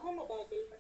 Ako mabagal na.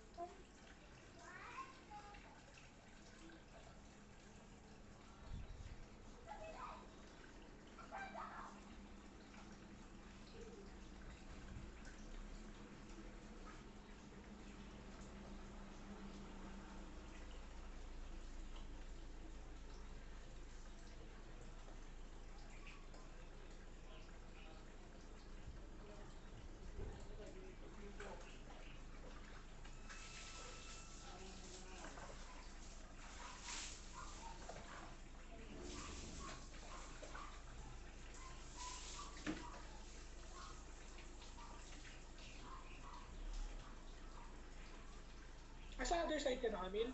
Sa other side ka na, Camille?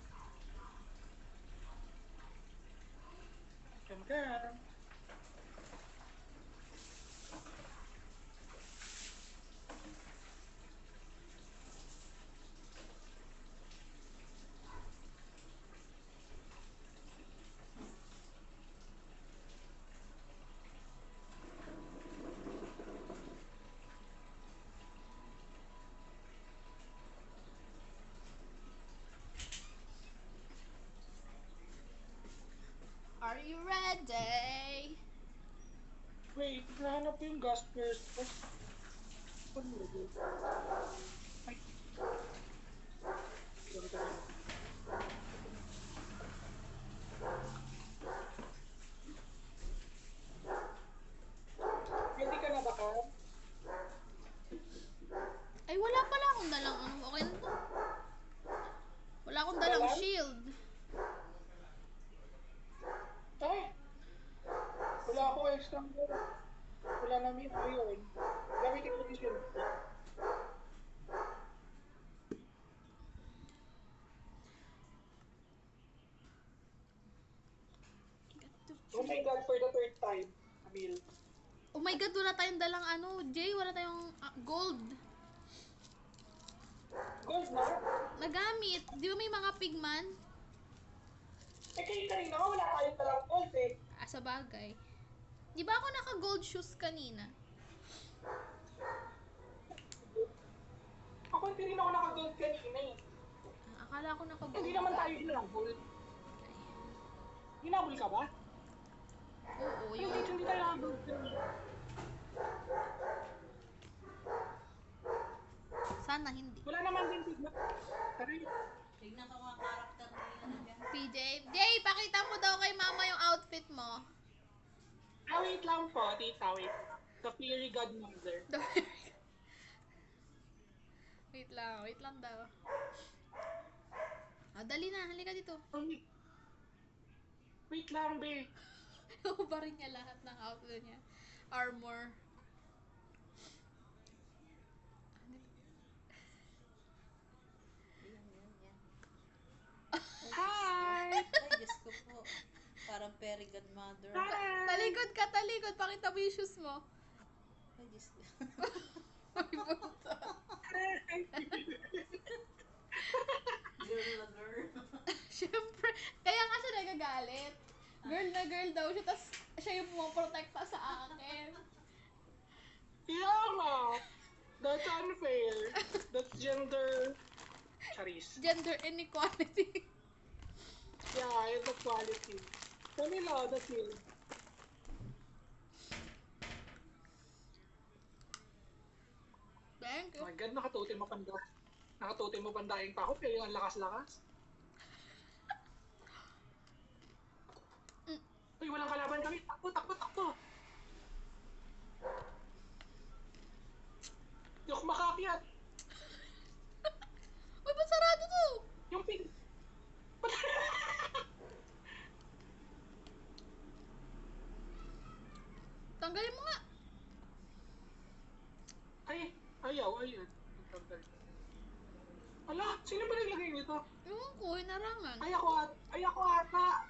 Kam. Are you ready? Wait, nahanap ko yung gas first. Ay. Ready ka na ba, Cam? Ay, wala pala akong dalang ano. Okay na to. Wala akong dalang Dalang? shield. Ay! Wala ako extra. Wala namin iron. Gamitin ko yung shield. Oh my God, for the third time, Camille. Oh my God, wala tayong dalang ano. Jay, wala tayong gold. Gold na? Nagamit. Di ba may mga pigman? Eh, kayo kanina nga wala tayong talang gold eh. Sa bagay. Di ba ako naka-gold shoes kanina? Ako hindi rin ako naka-gold kanina eh. Akala ko naka-gold. Hindi naman tayo hinabol. Hinabol ka ba? Oo, Ay, yung... wait, hindi tayo naka-gold kanina. Sana hindi. Wala naman din tignan. Taray. Tignan ko mga karakter na yun dyan. PJ, Jay, pakita mo daw kay mama yung outfit mo. Wait lang po, tita, wait. The Fairy Godmother. Wait lang daw. Dali na, halika dito. Wait lang, be. Ubarin niya lahat ng outfit niya. Armor. Yan. Hi! Ay, Diyos ko po. Parang fairy godmother. Hi! Talikod ka, talikod. Pakita mo yung shoes mo. Ay, Diyos ko. May bunta. Girl na girl. Siyempre. Kaya nga siya nagagalit. Girl na girl daw siya, tas siya yung pumaprotekta sa akin. Yeah nga. That's unfair. That's gender... Charis. Gender inequality. Yeah, it's equality. Kanila, that's it. Thank Oh you. my God, nakatutin mo panda. Nakatutin mo pandaing pa ako, pero yung lakas-lakas. Uy, walang kalaban kami. Takbo! Hindi ako makaakyat. Uy, ba't sarado to? Yung pin... Tanggalin mo nga. Ay, ayaw, ayun. Nagtanggal. Ala, sino ba naglagay nito? Ewan ko, hinarangan. Ay ako ata.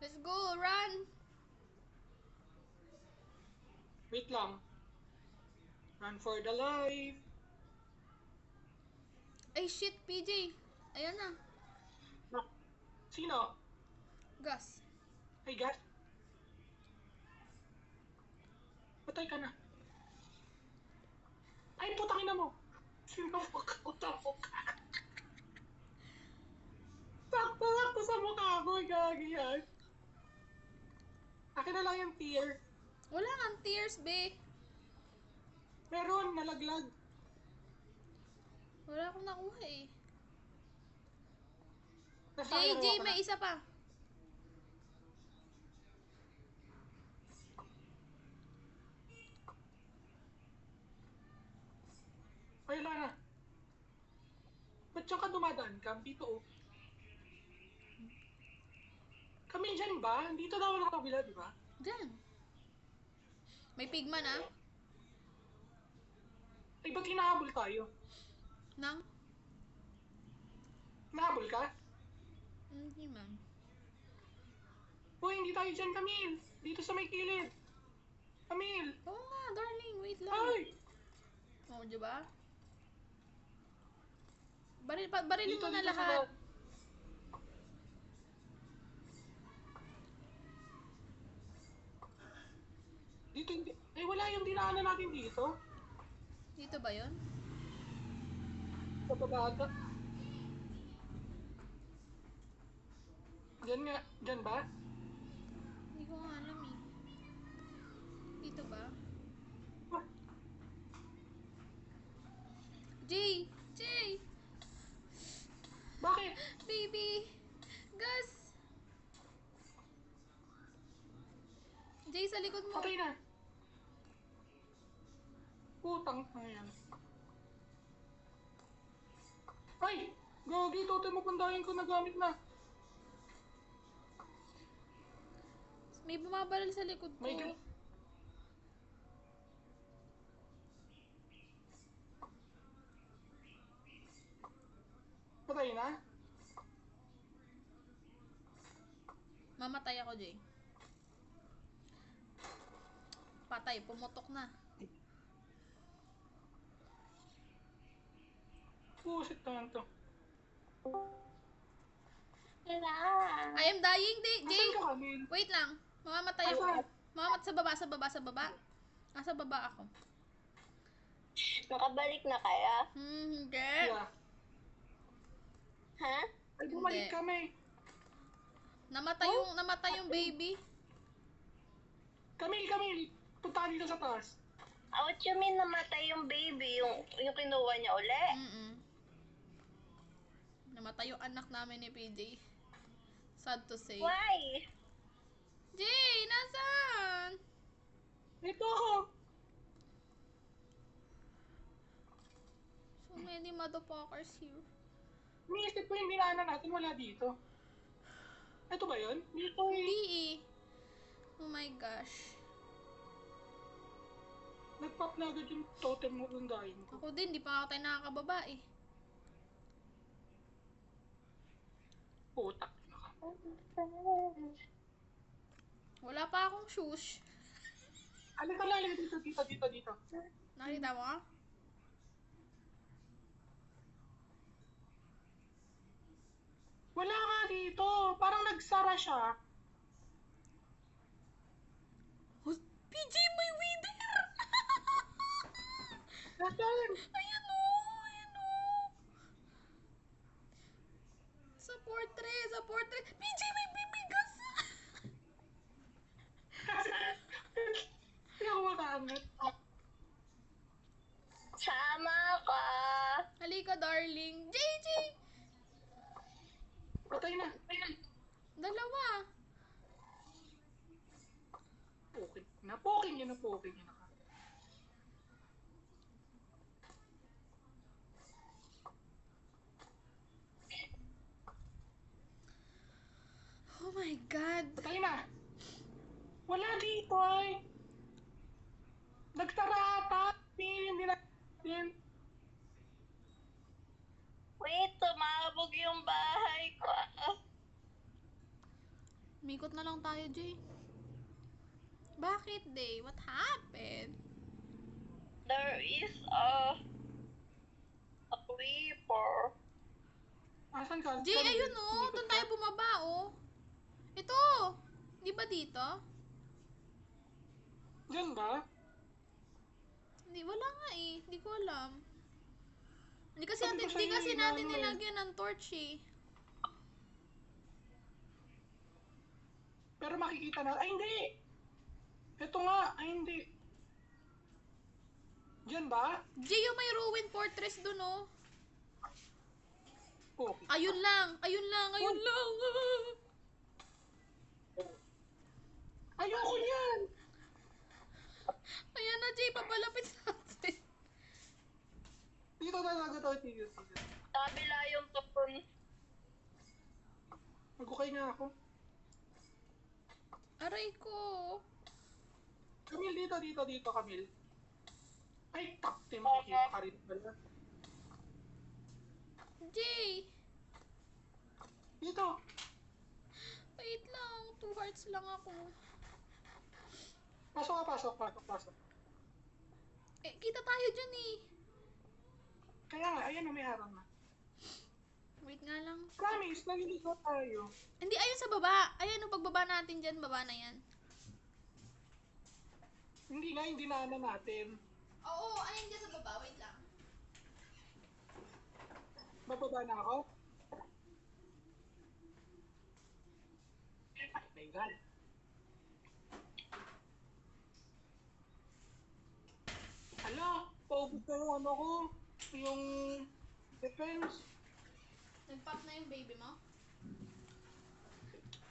Let's go, run! Wait lang. Run for the life. Ay, shit, PJ. Ayan na. Sino? Gus. Ay, gas. Patay ka na. Ay, putang ina mo. Sinamok ako sa mukha. Sakto sa mukha ko. Gagi yan. Akin na lang yung tear. Wala kang tears, be. Meron, nalaglag. Wala akong nakuha eh. Nasayang JJ, ako na. may isa pa. Ay, wala na. Ba't siya ka dumadaan, Cam? Dito, oh. Kami dyan ba? Dito daw na kabila, di ba? Diyan. May pigman ah. Ay, ba't hinahabol tayo? Nang? Hinahabol ka? Hindi man. Uy, hindi tayo dyan, Camille. Dito sa may kilid. Camille. Oo nga, darling. Wait lang. Ay! Oo, diba? Barilin mo na Dito lahat. Dito hindi. Ay, wala yung dinaanan natin dito. Dito ba yun? Sa baba ata. Diyan nga. Diyan ba? Hindi ko nga alam eh. Dito ba? Ah, Jay! Jay! bakit? Baby! Gus! Jay, sa likod mo. Patay na. Putang na yan. Ay! Gagi, totem mo pandahin ko nagamit na. May bumabaril sa likod ko. May gal- Patay na? Mamatay ako, Jay. Patay, pumutok na. Pusit naman to. I am dying, Jay! Asan ka, Camille? Wait lang. Mamamatay ako. Asan? Mamamat sa baba, sa baba, sa baba. Nasa baba ako. Nakabalik na kaya? Hindi. Yeah. Ha? Ay, bumalik Hindi. kami. Namatay yung baby. Camille, punta ka dito sa taas. What you mean namatay yung baby? Yung kinuha niya uli? Mm-mm. Namatay yung anak namin ni PJ. Sad to say. Why? Jay, nasaan? Ito ako. So many motherfuckers here. Iniisip ko yung dinaanan natin, wala dito. Ito ba yun? Dito eh. Hindi eh. Oh my gosh. Nag-pop na agad yung totem mo ng dahin ko. Ako din, di pa ako tayo nakakababa eh. Putak. Wala pa akong shoes. Alika dito. Nakita mo? Wala nga dito. Parang nagsara siya. PJ, may wither! Nasaan? Ayan o! Ayan o! Sa portrait! PJ, may bibigas! Hindi ako makaangat. Sama ka! Halika, darling. JJ! Patay na. Dalawa. Poking yun na. Oh my God. Patay na. Wala dito ay. Nagsara ata. Hindi natin. Wait, tumabog yung bahay ko. Mikot na lang tayo, Jay. Bakit, Day? What happened? There is a creeper. Asan ka? Jay, ayun o. Doon tayo bumaba o. Ito! Di ba dito? Diyan ba? Hindi, wala nga eh. Hindi ko alam. Hindi kasi Sabi ko natin, sa'yo hindi kasi eh, natin ano eh. nilagyan ng torch eh. Pero makikita na, ay hindi! Ito nga, ay hindi. Diyan ba? Gio, may ruin fortress dun oh. Okay. Ayun lang, ayun lang, ayun lang. Ayoko yan! Ayan na, Jay, papalapit natin. Dito talaga to, Tigil. Kabila yung tupon. Magkukay nga ako. Aray ko. Camille, dito, Camille. Ay, takte, makikita ka rin pala. Jay, Dito. wait lang. 2 hearts lang ako. Pasok. Eh, kita tayo dyan eh. Kaya nga, ayan na, may harang na. Wait nga lang. Promise, naliligo tayo. Hindi, ayun sa baba. Ayan, no, pagbaba natin dyan, baba na yan. Hindi na natin. Oo, ayun dyan sa baba. Wait lang. Bababa na ako. Oh my God. Hala, paubos na yung ano ko. Yung defense. Nag-pop na yung baby mo?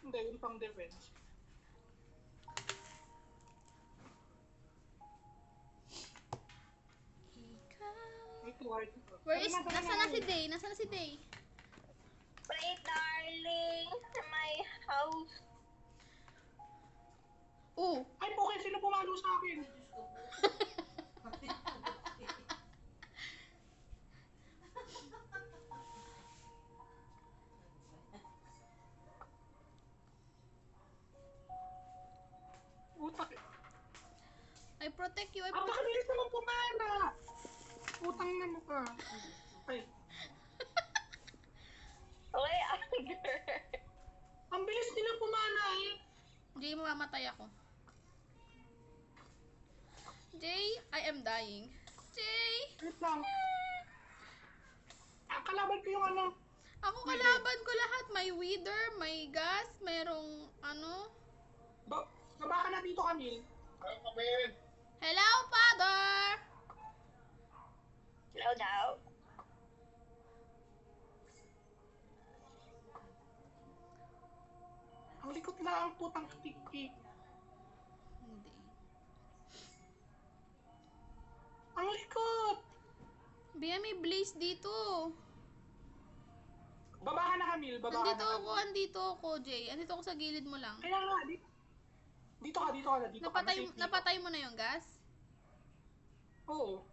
Hindi, yung pang defense. May 2 hearts ito. Where is, Tara nasa na si Day? Nasa na si Day? Wait, darling. Sa my house. Oh, Ay, okay, sino pumalo sa akin? Utak. I protect you, I Ang protect nakabilis naman pumala. Utang na mo ka. Ay, Okay, anger. ang bilis nila pumala eh. Jay, mamamatay ako. Jay, I am dying. Jay! Wait lang. Kalaban ko yung ano. Ako kalaban ko lahat. May wither, may gas, merong ano. Baba ka na dito, Camille. Hello, Father! Slow down. Ang likot na ang putang tiki. Hindi. Ang likot! Bia, may blaze dito. Baba ka na, Camille. Baba ka na. Andito ako, Jay. Andito ako sa gilid mo lang. Kaya nga, dito ka na. Dito ka. Safe dito. Napatay mo na yung gas? Oo.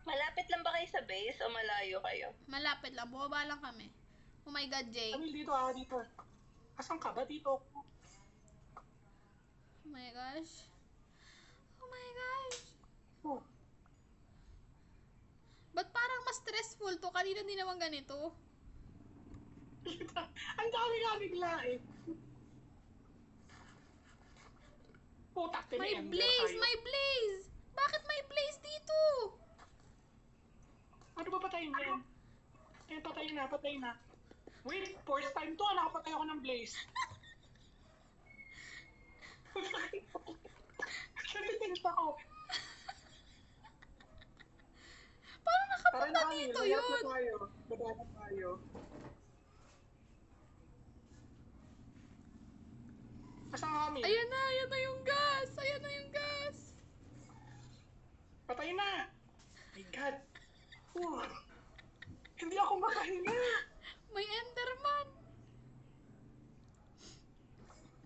Malapit lang ba kayo sa base o malayo kayo? Malapit lang. Bumaba lang kami. Oh my God, Jay. Camille, dito. Asan ka ba? Dito. Oh my gosh. Oh my gosh. Oh. Ba't parang mas stressful to? Kanina din naman ganito. Ang dami nga bigla eh. Putak, May tini-ender blaze! tayo. May blaze! Bakit may blaze dito? Ano ba patayin yan? Eh, patayin na. Wait, first time to, nakapatay ako ng blaze. Natitinta ako. Paano Tara nakapunta na kami, dito layat na yun? tayo. Baba na tayo. Asan ka kami? Ayan na yung gas! Ayan na yung gas! Patay na! My God! Hindi ako makahinga! May Enderman!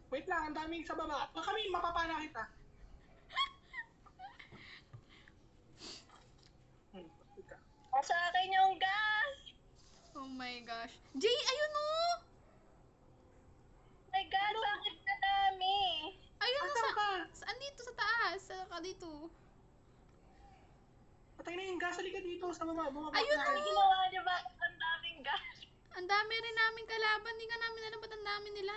Wait lang, ang daming sa baba. Kami, mapapana kita. Sa akin yung gas. Oh my gosh. Jay, ayun oh! My God, bakit na dami? Ayun oh, Asan ka? andito sa taas. Saan ka dito? Patay na yung gas. Halika dito sa baba. Bumaba Ayun na. Ano ginawa niyo ba? Ang dami Ang dami rin namin kalaban. Hindi ka namin alam ba't ang dami nila.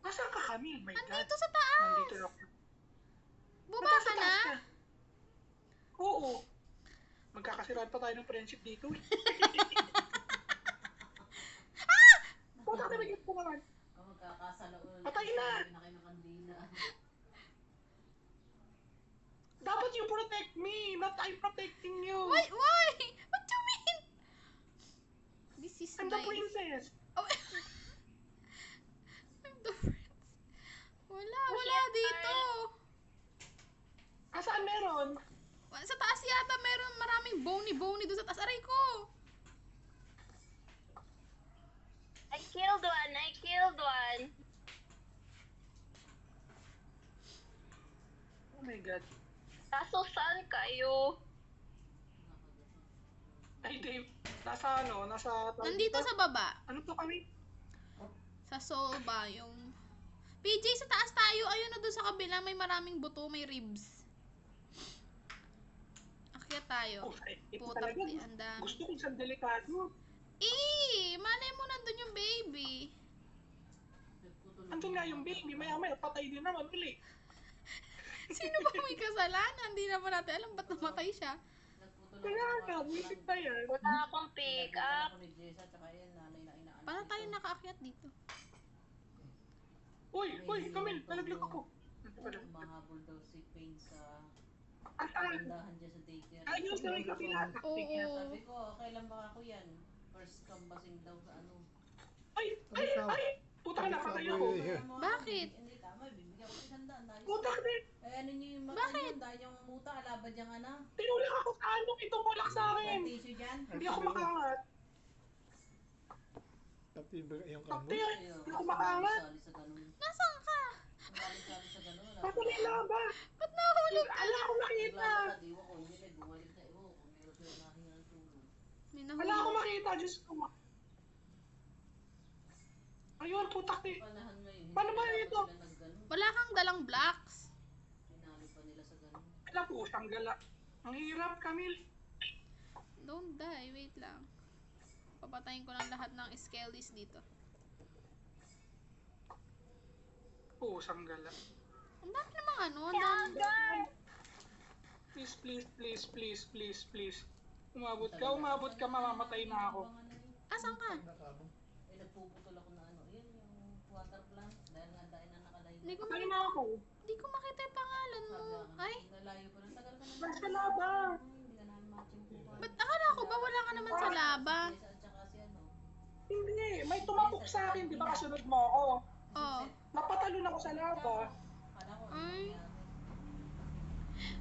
Nasaan ka, Camille? My God. Andito sa taas. Nandito na ako. Baba Nandito ka sa na? taas ka. Oo. Magkakasiraan pa tayo ng friendship dito. Puta ka naging po naman. Magkakasalaul. Patay na! Na kayo ng kandila. Dapat you protect me, not I'm protecting you. Why? What you mean? This is I'm the nice. princess. Oh. I'm the prince. Wala dito. Saan meron? Sa taas yata meron maraming bony doon sa taas. Aray ko. I killed one. Oh my God. Kaso saan kayo? Ay, Dave. Nasa ano? Nandito sa baba. Ano to kami? Sa soul ba yung... PJ, sa taas tayo. Ayun na doon sa kabila. May maraming buto. May ribs. Akyat tayo. Oh, ito Putak talaga. di. Ang dami. Gusto ko isang delikado. Malay mo nandun yung baby. Andun nga yung baby. Maya-maya patay din naman uli. Sino ba may kasalanan? Hindi naman natin alam ba't namatay siya. Kaya nga, buisit na yan. Wala akong pick up. Paano tayo nakaakyat dito? Uy, Camille, nalaglag ako. Ito pala. Mahabol daw si Payne sa Ang taas. pandahan dyan sa daycare. Ayun, sa may kapila. Oo. Sabi ko, kailan ba ako yan? First canvassing daw sa ano. Ay! Puta ka, napatay ako. Bakit? Hindi tama, bibigyan ko 100. Puta ka din. Ano niyo yung mata Bakit? niyo? Dahil yung muta, alabad yung ano. Tinulak ako sa anong itumulak sa akin. May tissue dyan. Hindi ako makangat. Tapi yung Bakti, kamoy. hindi ako makangat. Sali sa ganun. Nasaan ka? Sali sa ganun. Patuloy ba? Ba't nahulog ka? Ala ako makita. Naglalakad, iwan ko, hindi na bumalik na iwan ko. Kung meron sila nahinga ng tulong. May Wala ako nahulog. makita, Diyos ko. Ayun, putak eh. Panahan ngayon. Paano ba dapat ito? sila nagganun. Wala kang dalang blocks. Pinalo pa nila sa ganun. Wala po, siyang gala. Ang hirap, Camille. Don't die. Wait lang. Papatayin ko lang lahat ng skellies dito. Pusang gala. Ang dami namang ano. Ang dami. Please. Umabot ka, mamamatay na ako. Asan ka? Eh, nagpuputol ako na ano. Yun, yung water plant. Dahil nga dahil na nakalayo. Hindi ko Patay makita. na ako. Hindi ko makita yung pangalan mo. Ay, Nalayo pa na. Tagal ka na. Nasa laba. Hindi ka namin matching po. ba't akala ko ba wala ka naman sa laba? At saka si ano. Hindi, may tumapok sa akin, di ba kasunod mo ako? Oh. Napatalon ako sa laba. Kala ko, ano Ay. nangyari.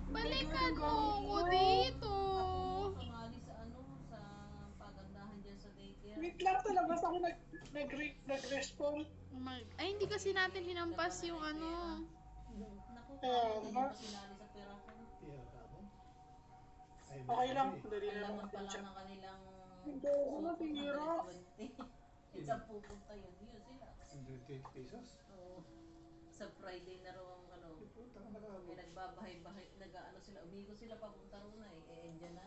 Balikan mo ko dito. Sumali sa ano, sa pagandahan dyan sa daycare. Wait lang, talabas ako nag-respawn. Ay, hindi kasi natin hinampas yung ano. Naku, hindi pa sinali sa perasan. Okay lang, dali Ang na laman lang pa lang siya. ng kanilang Hindi ako supot na natira. 320. Isang pupunta yun sila. 120 pesos. Oo. Sa Friday na raw ang ano, Puta ka nakabot. eh, nagbabahay-bahay, nag-ano sila, umigo sila papunta ro na eh, na.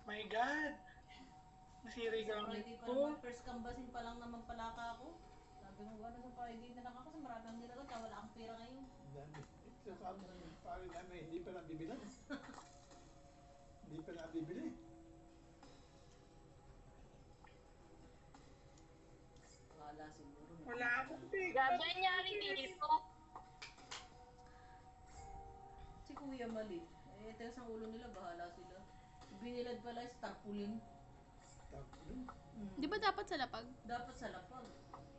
My God! Nasiri Sa ka Friday pa ko. naman, first canvassing pa lang naman pala ka ako. Sabi mo, ano sa Friday na lang ako kasi marami ang nila kaya wala akong pera ngayon. Dami. Ito sa pare namin, hindi pa nabibili. Hindi pa nabibili. Akala siguro. Wala akong pick. Gaganyari dito. Si Kuya mali. Eh, tigas ang ulo nila, bahala sila. Binilad pala is tarpaulin. Tapos, Di ba dapat sa lapag? Dapat sa lapag.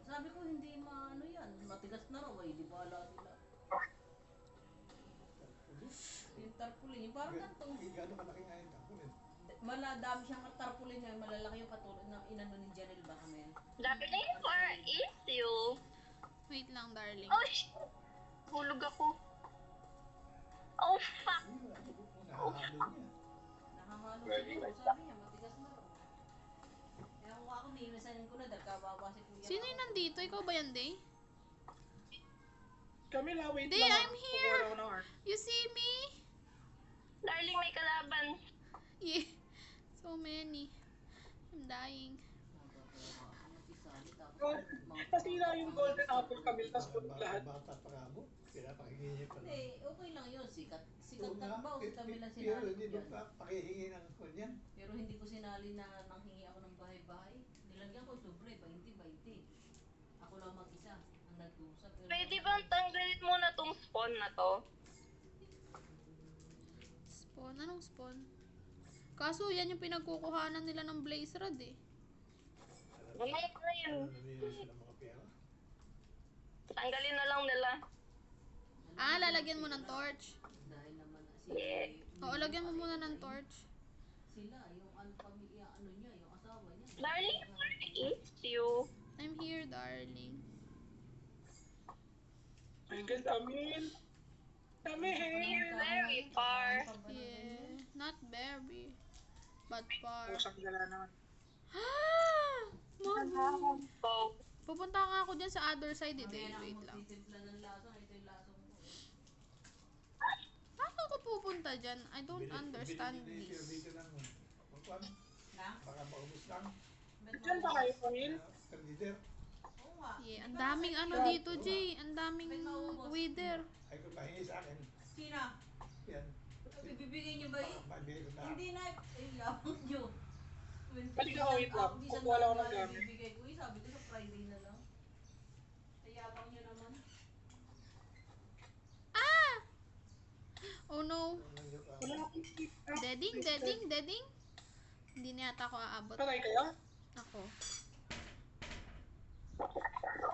Sabi ko, hindi maano yan. Matigas na raw, eh. Di bahala sila. Yung tarpaulin, yung parang kantong. gano'n kalaki nga yung tapon. Maladami siyang tarpaulin niya. Malalaki yung katulad ng inano ni Janelle ba kami. Darling, where is you? Wait lang, darling. Oh, shit. Hulog ako. Oh, fuck. Nahahalin niya. Nakahalo siguro. Sabi niya, matigas na raw. Eh ako may imisanin ko na dahil kawawa si Kuya. Sino yung nandito? Ikaw ba yan, Day? Camila, wait Day, lang. I'm here. Kukuha ako ng heart. You see me? Darling, may kalaban. Yeah. So many. I'm dying. yung golden apple Camille, tapos puno lahat. Bata pa nga mo. Pinapakihingi pa lang. Hindi, okay lang yun. Sikat Oo nga, takbaw si Camila pero sinali ko hindi dyan. mo pa pakihingi ng kunyan. Pero hindi ko sinali na nanghingi ako ng bahay-bahay. Nilagyan ko sobre, 20-20. Ako lang mag-isa ang nag-usap. Pero Pwede bang tanggalin mo na tong spawn na to? Spawn? Anong spawn? Kaso yan yung pinagkukuhanan nila ng blaze rod eh. Ano na yun? Nanilinis sila mga pera. Tanggalin na lang nila. Ah, lalagyan mo ng torch. Dahil naman si... Yeah. Oo, lagyan mo muna ng torch. Sila, yung pamilya, ano niya, yung asawa niya. Darling, it's you. I'm here, darling. Tanggal Camille. Camille! You're very far. Yeah, not very. But far. Pusang gala naman. Mama! Oh, Pupunta nga ako dyan sa other side eh. Mamaya na Wait ako lang. magtitimpla ng laso. Ito yung lasong mo. Paano ako pupunta dyan? I don't understand Binili niyo na yung this. video ng pagkuhan. Na? Baka maubos lang. Diyan ba kayo, Camille? Kandider. Oo nga. Yeah, ang daming ano dito, Jay. Ang daming wither. Ay kung pahingi sa akin. Sina? Yan. Ibibigay niyo ba yun? Baka mabili na. Hindi na. Eh, labang niyo. Balik ako, wait lang. Kukuha lang ako ng gamit. Ibibigay ko. Eh, sabi ko sa Friday na lang. Ayabang niyo naman. Ah! Oh no. Wala akong tip. Deading, deading, deading. Hindi na yata ako aabot. Patay kayo? Ako.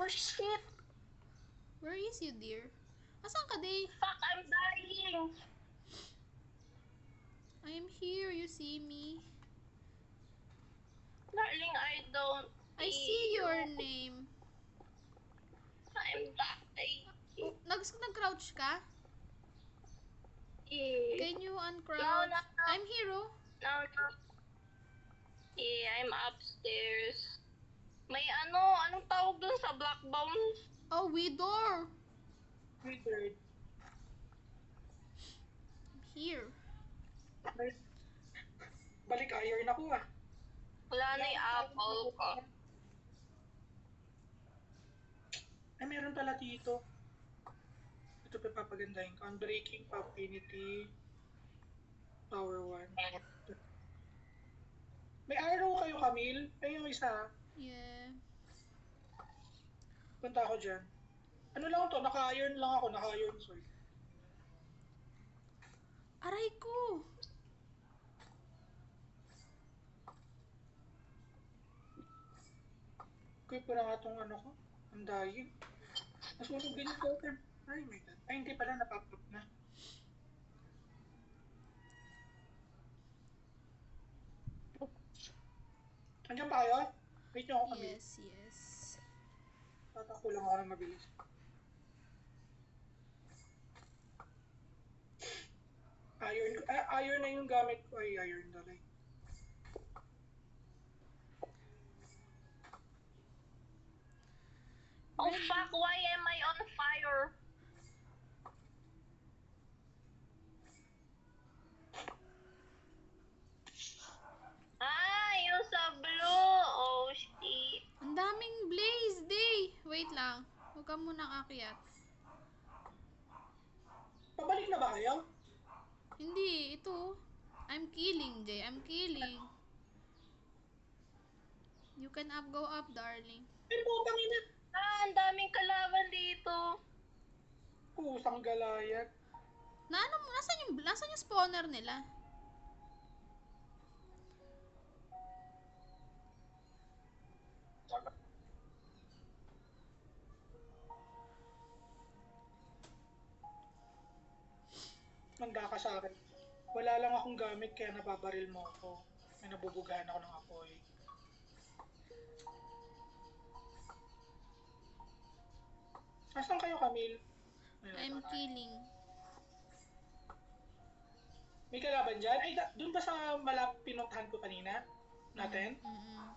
oh shit. Where is you, dear? Asan ka, Day? Fuck, I'm dying. I am here. You see me. Darling, I don't I see your name. I'm dying. Nag-crouch ka? Yeah. Can you uncrouch? No, no, no. I'm hero. No, no. Yeah, I'm upstairs. May anong tawag dun sa black bones? Oh, Widor. Wizard. I'm here. Balik iron ako ah. Wala na yung apple ko. Ay, meron pala dito. Ito pa papagandahin ko. Unbreaking, Affinity, Power 1. May arrow kayo, Camille? Ay, yung isa. Yeah. Punta ako dyan. Ano lang to? Naka-iron lang ako. Naka-iron sword. Aray ko. Kuya pa na nga itong ano ko. Ang dying. Nasunog din yung totem. Ay, my God. Ay, hindi pala. Napapot na. Andiyan ba kayo? Wait nyo ako, Camille. Yes, yes. Tatakbo lang ako ng mabilis. Iron na yung gamit ko. Ay, iron dalay. Oh fuck, why am I on fire? Ah, yung sa blue. Oh shit. Ang daming blaze, Day. Wait lang. Huwag ka munang akyat. Pabalik na ba kayo? Hindi, ito. I'm killing, Jay. I'm killing. You can go up, darling. Ay, putang ina. Ah, ang daming kalaban dito. Pusang galayat. Nasaan yung spawner nila? Manda ka sa akin. Wala lang akong gamit kaya nababaril mo ako. May nabubugahan ako ng apoy. Asan kayo, Camille? I'm killing. May kalaban dyan? Ay, dun ba sa pinuntahan ko kanina? Natin? Mm-mm.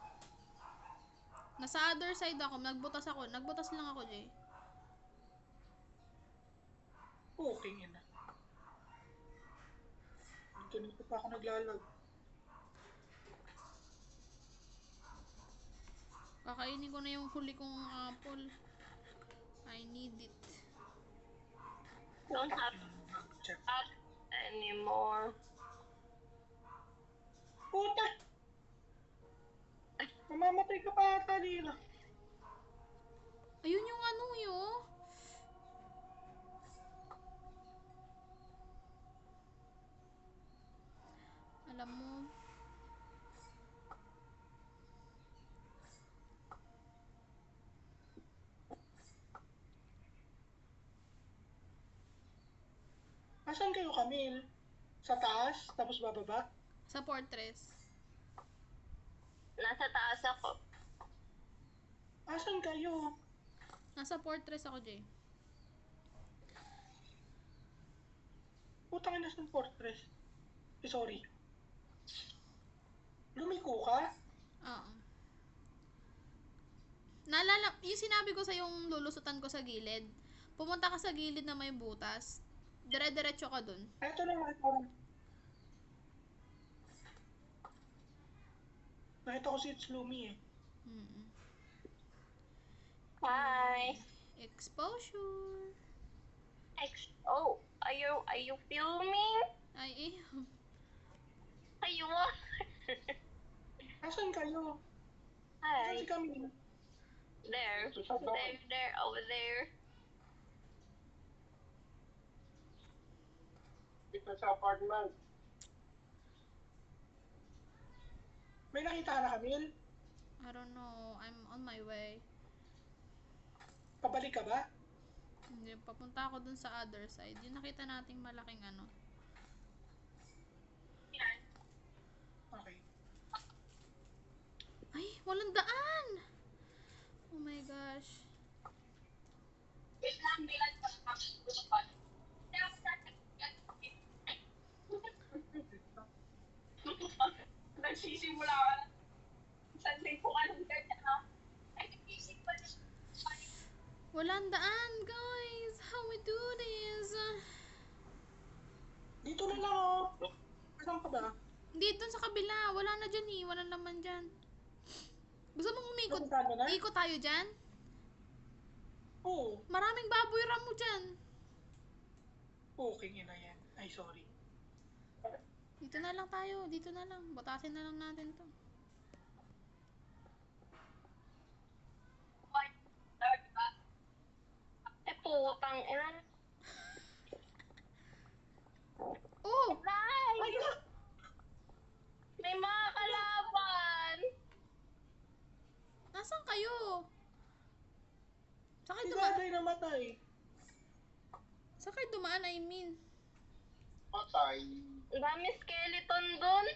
Nasa other side ako. Nagbutas ako. Nagbutas lang ako, Jay. Okay, ina. Dito pa ako naglalag. Kakainin ko na yung huli kong apple. I need it. Don't have Check. that anymore. Puta! Mamamatay ka pa ata, Lila. Ayun yung ano yun. Alam mo, Asan kayo, Camille? Sa taas, tapos bababa? sa Fortress. Nasa taas ako. Asan kayo? Nasa Fortress ako, Jay. Putang ina sa fortress. Sorry. Lumiko ka? Oo. Naalala, yung sinabi ko sa yung lulusutan ko sa gilid. Pumunta ka sa gilid na may butas. Dire-diretso ka dun. Eto na nga ito. Nakita ko si Slumi eh. Mm-mm. Hi. Exposure. Oh, are you filming? Ay, Are you what? Asan kayo? Asan Hi. si Camille? There, over there. Dito sa apartment. May nakita ka na, Camille? I don't know. I'm on my way. Pabalik ka ba? Hindi, papunta ako dun sa other side. Yung nakita nating malaking ano. Okay. Ay, walang daan! Oh my gosh. Nagsisimula ka na. Sunday po ka nung ganyan ha. Walang daan, guys! How we do this? Dito na lang oh. Asan ka ba? Hindi, dun sa kabila. Wala na dyan eh. Walang laman dyan. Gusto mong umikot? Napuntahan mo na? Ikot tayo dyan? Oo. Maraming baboy ramo dyan. Okay, yun na yan. Ay, sorry. Dito na lang tayo. Dito na lang. Batasin na lang natin to. Putang ina. Oh! Nice! May mga kalaban! Nasaan kayo? Saan kayo Si dumaan? Daday namatay. Saan kayo dumaan, I mean? Patay. Ang dami skeleton dun.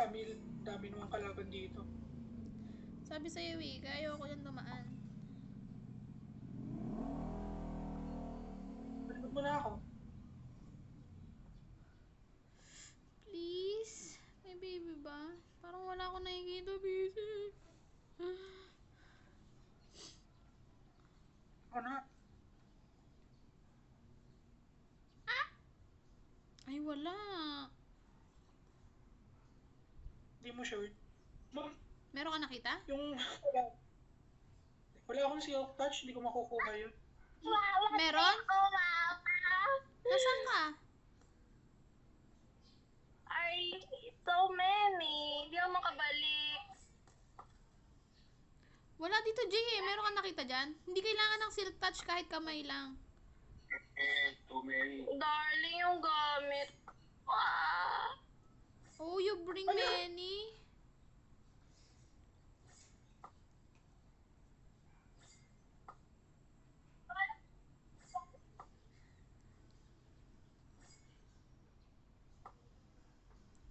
Camille, dami naman kalaban dito. Sabi sa'yo eh, kaya ayoko yan dumaan. Palimot mo na ako. Please? May baby ba? Parang wala akong nakikita, busy. Ako na. Ay, wala. Hindi mo sure. Meron ka nakita? Yung... Wala akong silk touch, hindi ko makukuha yun. Meron? Nasaan ka? Ay, so many. Hindi ako makabalik. Wala dito, Jay eh. Meron ka nakita dyan? Hindi kailangan ng silk touch kahit kamay lang. Too many. Darling yung gamit. Ah. Oh, you bring many?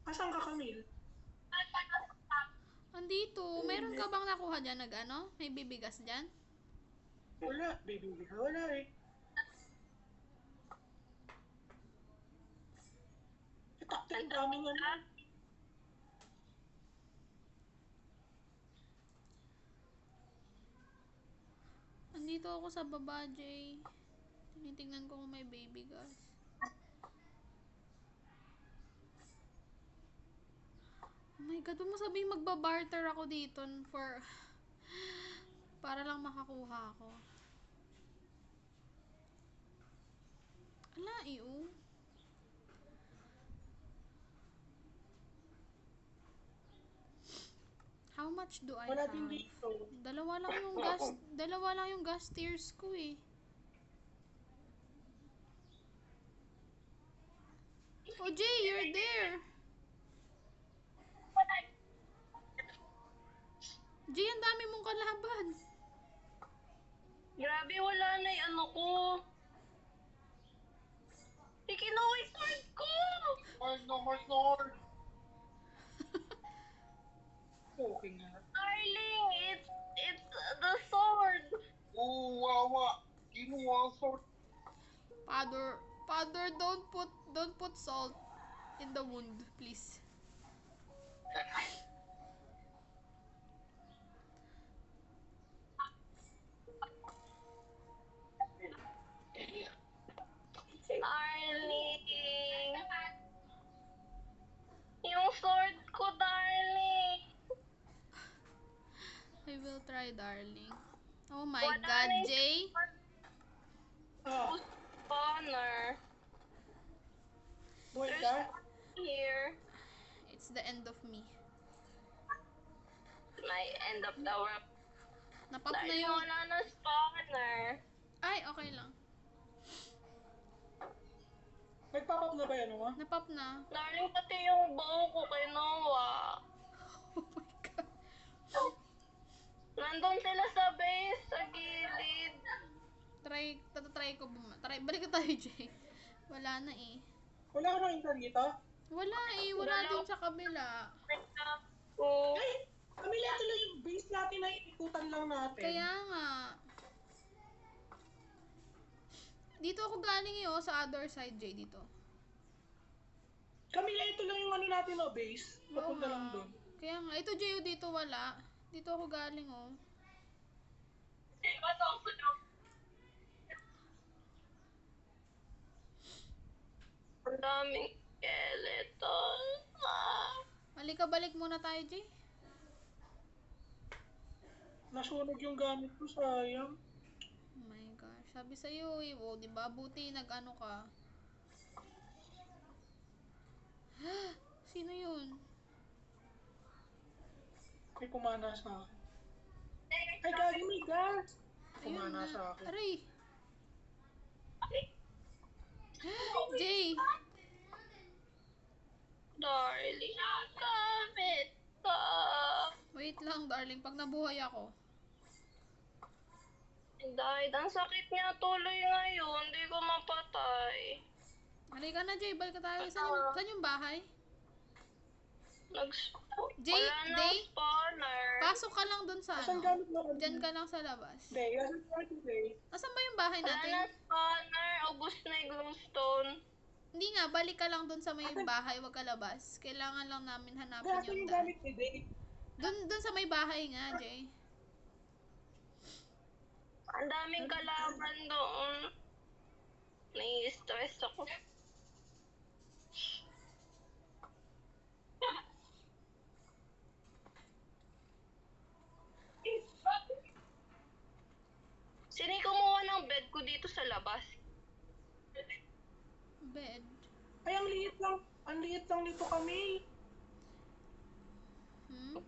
Asan ka, Camille? Andito. Meron ka bang nakuha dyan nag ano? May bibigas dyan? Wala, baby. Wala eh. Itakta yung daming ano. Andito ako sa baba, Jay. Tinitingnan ko kung may baby gas. my God, huwag mo sabihin magbabarter ako dito for... para lang makakuha ako. Ala, iyo. How much do I Wala have? din dito. Dalawa lang yung gas tiers ko eh. Oh, Jay, you're there. Jay, ang dami mong kalaban. Grabe, wala na yung ano ko. Ikinuwi sword ko! Lord. Okay nga. Darling, it's the sword. Oh, wawa. Kinuha sword. Father, don't put salt in the wound, please. Darling. Yung sword ko, darling. I will try, darling. Oh my Wala God, na yung Jay. Ah, Honor. boy There's ka? here. It's the end of me. My end of the world. Napop na Darling, yung... wala na spawner. Ay, okay lang. Nagpapap na ba yan, ma? Napop na. Darling, pati yung bow ko kay Noah. Oh my God. Nandun sila sa base, sa gilid. Tatry ko balik na tayo, Jay. Wala na eh. Wala ka nang intan dito? Wala eh, wala din sa kabila. Oh. Kami lang lang yung base natin na ikutan lang natin. Kaya nga. Dito ako galing eh, oh, sa other side, Jay, dito. Kami lang ito lang yung ano natin, no, base. Papunta Oo lang nga. doon. Kaya nga, ito Jay, oh, dito wala. Dito ako galing, oh. Ang daming skeleton. Halika, balik muna tayo, Jay. Nasunog yung gamit ko, sayang. Oh my gosh. Sabi sa'yo, eh, oh, diba? Buti nag-ano ka. Sino yun? May kumana sa akin. Ay, gagi, may gas! Ayun Kumana na. sa akin. Aray! Jay! Darling, gamit ka. Wait lang, darling. Pag nabuhay ako. Dahil ang sakit niya tuloy ngayon, hindi ko mapatay. Halika na, Jay. Balik ka tayo. Saan yung bahay? Jay, Wala na Jay? spawner. Pasok ka lang dun sa Asan ano. gamit mo kami? Diyan ka lang sa labas. Hindi, asan gamit mo, Jay? Asan ba yung bahay Wala natin? na spawner. Ubus na yung glowstone. Hindi nga, balik ka lang dun sa may bahay. Huwag ka labas. Kailangan lang namin hanapin Asan yung yung daan. gamit ni Jay? Dun sa may bahay nga, Jay. Ang daming kalaban doon. Nai-stress ako. Sino yung kumuha ng bed ko dito sa labas? Bed. Ay, ang liit lang. Ang liit lang nito kami. Hmm?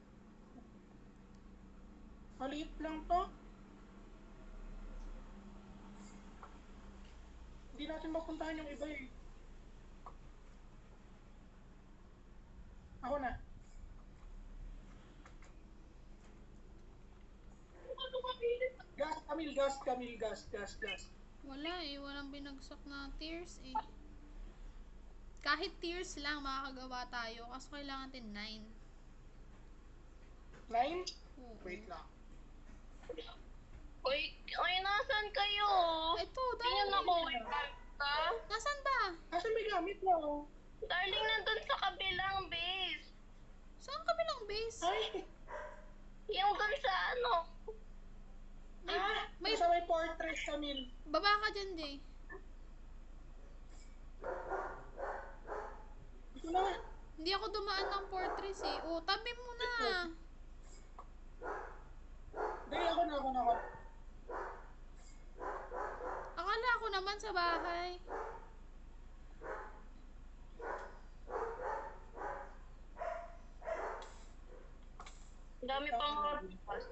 Maliit lang to. Hindi natin mapuntahan yung iba eh. Ako na. Gas. Wala eh. Walang binagsak na tears eh. Kahit tears lang, makakagawa tayo. Kaso kailangan natin 9. 9? Oo. Wait lang. Uy, nasan kayo? Ito, Hindi nyo darling. nakuha ka? Nasaan ba? Asan may gamit mo? Darling, nandun sa kabilang base. Saan kabilang base? Ay! Yung dun sa ano. May- Nasa may fortress kami. Baba ka dyan, Jay. Ito na. Hindi ako ako dumaan ng fortress eh. Oh, tabi mo na. Dahil ako na. Akala ko naman sa bahay. Ang dami pang mga butas.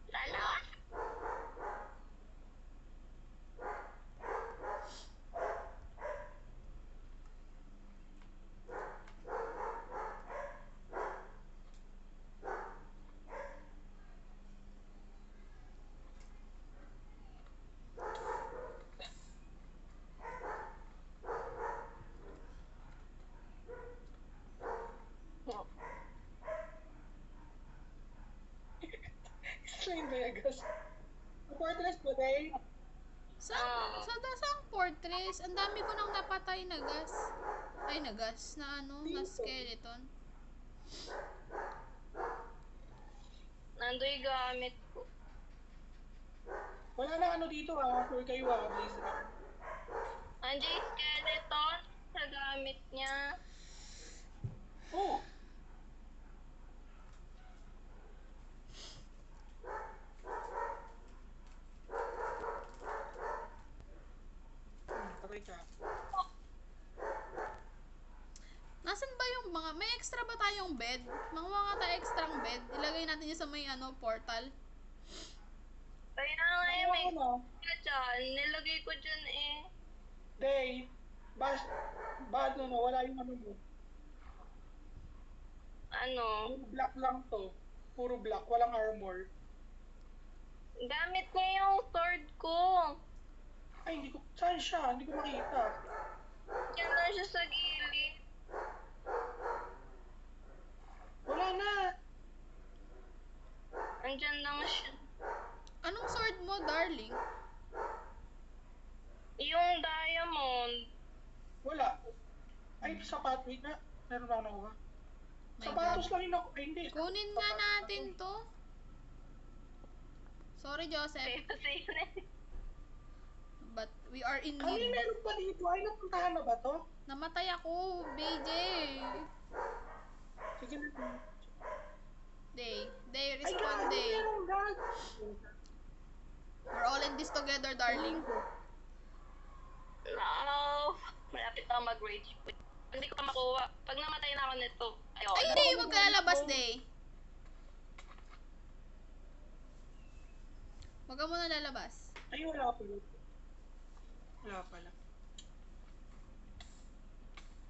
Lalo! Explain Vegas. Ang fortress ba, Day? Sa fortress, ang dami ko nang napatay na gas. Ay, na gas. Na ano, na skeleton. Nando'y gamit ko. Wala na ano dito sure kayo Blazer. Andiyan yung skeleton sa gamit niya. Oh! Patay ka. Nasaan ba yung mga, may extra ba tayong bed? Mga extrang bed. Ilagay natin yun sa may ano, portal. Kaya nga yung may Ano? dyan. Nilagay ko dyan eh. Day, bad no, wala yung ano mo. Ano? Puro black lang to. Puro black, walang armor. Gamit niya yung sword ko. Ay, hindi ko, saan siya? Hindi ko makita. Diyan lang siya sa gilid. Wala na. Andyan lang siya. Anong sword mo, darling? Yung diamond. Wala. Ay, sapat, wait na. Meron ako nakuha. My Sapatos God. lang yun ako. Ay, hindi. Kunin nga natin to. Sorry, Joseph. Kasi yun eh. But we are in Kami need. meron pa dito. Ay, napuntahan na ba to? Namatay ako, BJ. Sige na. Day, Ay, respond, gago, day. meron gas. We're all in this together, darling. No. Malapit ako mag-rage quit. Hindi ko pa makuha. Pag namatay na ako nito, ayoko. Ay, day, huwag ka lalabas, day. Huwag ka muna lalabas. Ay, wala pala. Wala pala.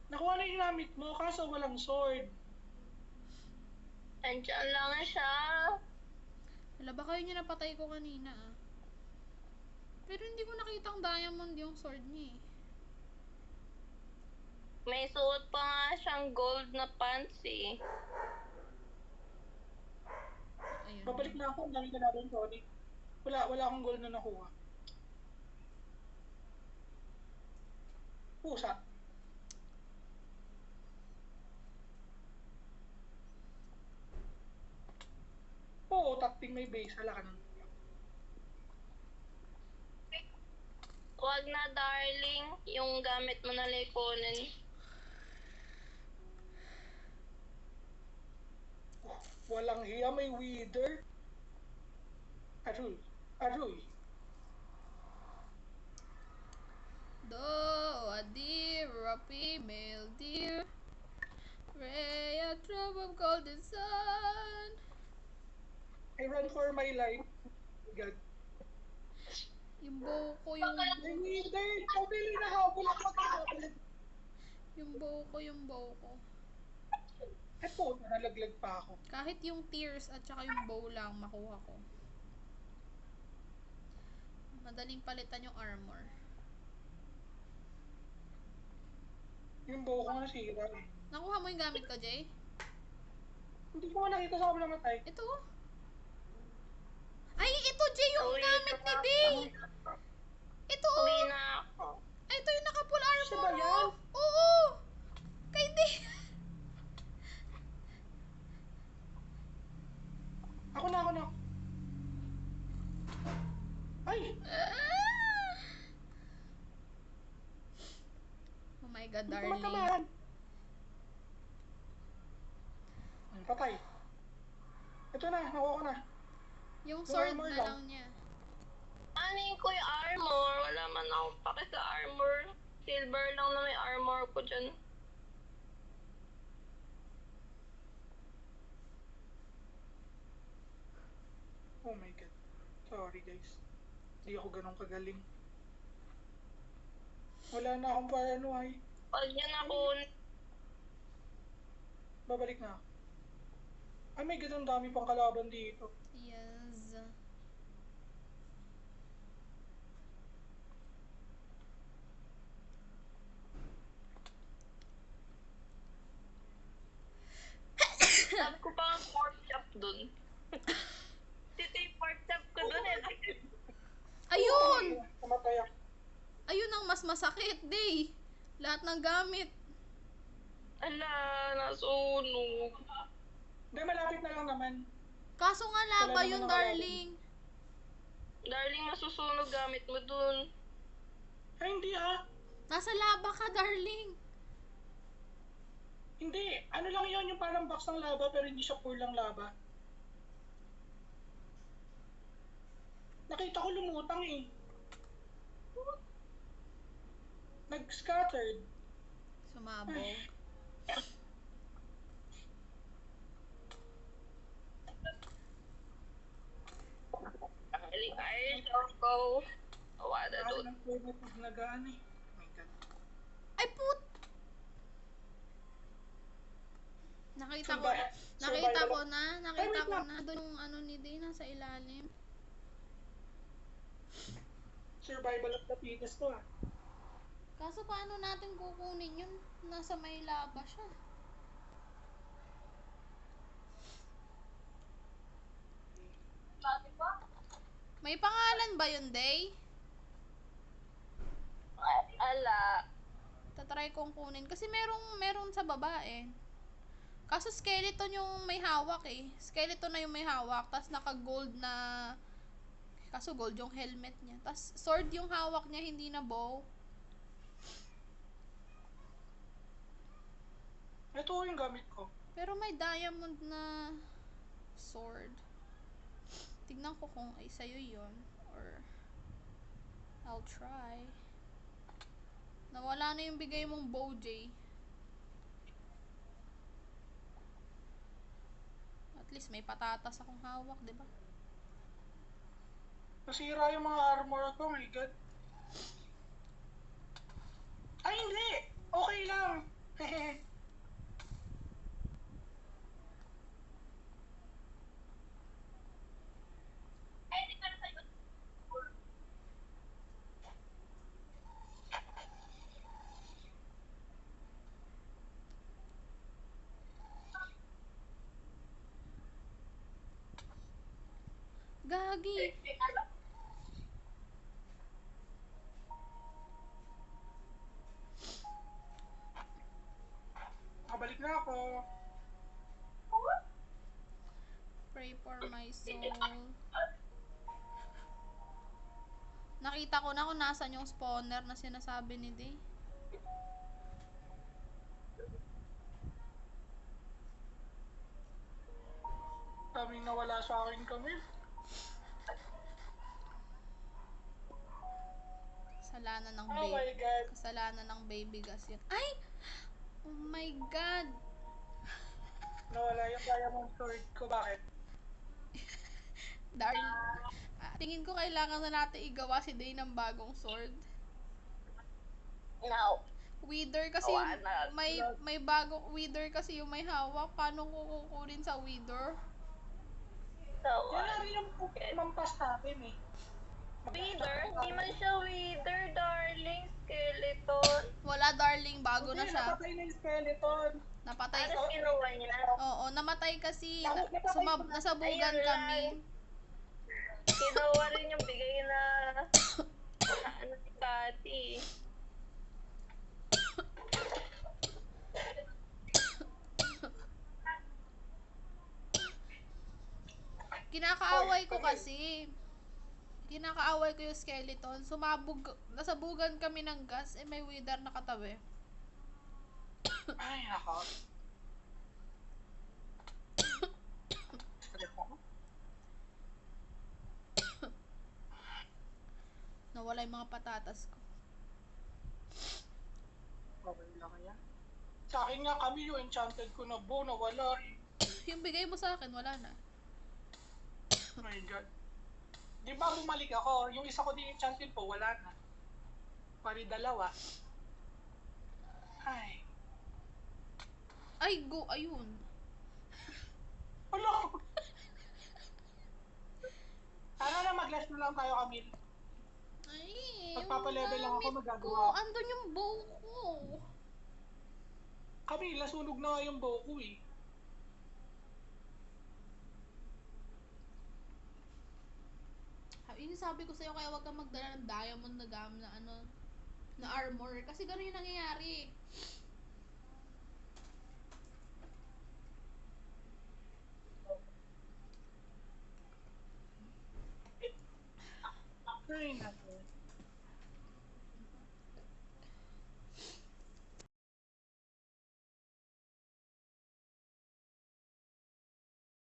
Nakuha na yung gamit mo, kaso walang sword. Andyan lang siya. Wala ba kayo niya napatay ko kanina, ah? Pero hindi ko nakitang diamond yung sword niya, eh. May suot pa nga siyang gold na pants eh. Ayun. Babalik na ako, ang dami ka natin, sorry. Wala akong gold na nakuha. Pusa. Oo, takting may base. Hala ka na. Wag na darling, yung gamit mo na likonin. Walang hiya, may wither. Aroy. Aroy. Though a deer, a female deer, ray a drop of golden sun. I run for my life. God. Yung bow ko, yung May wither. Pabili na habol ako. yung bow ko. Ay po, nalaglag pa ako. Kahit yung tears at saka yung bow lang makuha ko. Madaling palitan yung armor. Yung buho ko nasira eh. Nakuha mo yung gamit ko, Jay? Hindi ko nakita sa kabila matay. Ito. Ay, ito, Jay, yung Uwi gamit na ni Day. ako. Ito, Uwi oh. na ako. Ay, ito yung naka-full armor. Siya ba yan? Oh. Oo. Kay Day. Ako na. Ay! Oh my God, Hindi ko darling. matamaan. Patay. Ito na, nakuha ko na. Yung sword armor na lang. lang niya. Anin ko yung armor. Wala man akong pake sa armor. Silver lang na may armor ko dyan. Oh my god. Sorry guys. Hindi ako ganun kagaling. Wala na akong paano ay. Pag yan ako, Babalik na ako. Ay may god, ang dami pang kalaban dito. Yes. sabi ko pa nga pork chop dun. Dito yung pork chop ko dun eh. Ayun! Namatay ako. Ayun ang mas masakit, Day. Lahat ng gamit. Ala, nasunog. Hindi, malapit na lang naman. Kaso nga laba Wala yun, naman darling. Darling, masusunog gamit mo dun. Ay hindi ah. Nasa laba ka, darling. Hindi. Ano lang yun, yung parang box ng lava pero hindi siya pure lang lava. Nakita ko lumutang eh. Nag-scattered. Sumabog. Galing iron shell ko. Wala Ako dun. ng primitive na gaan eh. Oh my god. Ay, put! Nakita ko, Survival- nakita ko survival- na, Ay, nakita wait ko lang. na. Doon yung ano ni Day, nasa ilalim. Survival of the fittest to ah. Kaso paano natin kukunin yun? Nasa may laba siya. May pangalan ba yun, Day? Ala. Tatry kong kunin. Kasi meron sa baba eh. Kaso skeleton yung may hawak eh. Skeleton na yung may hawak. Tapos naka-gold na... Kaso gold yung helmet niya. Tapos sword yung hawak niya, hindi na bow. Ito yung gamit ko. Pero may diamond na sword. Tignan ko kung ay sa'yo yun. Or I'll try. Nawala na yung bigay mong bow, Jay. At least may patatas akong hawak, di ba? Nasira yung mga armor ko, my god. Ay hindi! Okay lang! Hehe. Gagi! Nakabalik na ako. Pray for my soul. Nakita ko na kung nasan yung spawner na sinasabi ni Day. Kaming nawala sa akin kami. Kasalanan ng Oh my baby. god. Kasalanan ng baby gas yun. Ay! Oh my god! Nawala yung diamond sword ko. Bakit? Darling. Tingin ko kailangan na natin igawa si Day ng bagong sword. No. Wither kasi Oh, yung, may bagong wither kasi yung may hawak. Paano ko kukunin sa wither? Yan na rin yung mampas natin eh. Wither? Hindi man siya wither, darling. Skeleton. Wala, darling, bago na Hindi, siya. napatay na yung skeleton. Napatay. Ano kinuha niya? Oo, namatay kasi. Napatay. Nasabugan Ayun kami. lang. Kinuha rin yung bigay na ano si Tati. Kinakaaway ko kasi. Kinakaaway ko yung skeleton. Nasabugan kami ng gas, eh may wither na katabi. Ay, nako. na-stress ako. Nawala yung mga patatas ko. Okay lang yan. Sa akin nga kami yung enchanted ko na bow, nawala eh. Yung bigay mo sa akin, wala na. Oh my God. Di ba bumalik ako, yung isa ko din enchanted po, wala na. Pari dalawa. Ay. Ay, go, ayun. Wala ko. Sana na mag-last na lang tayo, Camille. Ay, Magpapalevel lang ako, gamit magagawa. ko. Andun yung bow ko. Camille, nasunog na nga yung bow ko eh. Yun yung sabi ko sa'yo, kaya wag kang magdala ng diamond na na ano, na armor. Kasi gano'n yung nangyayari.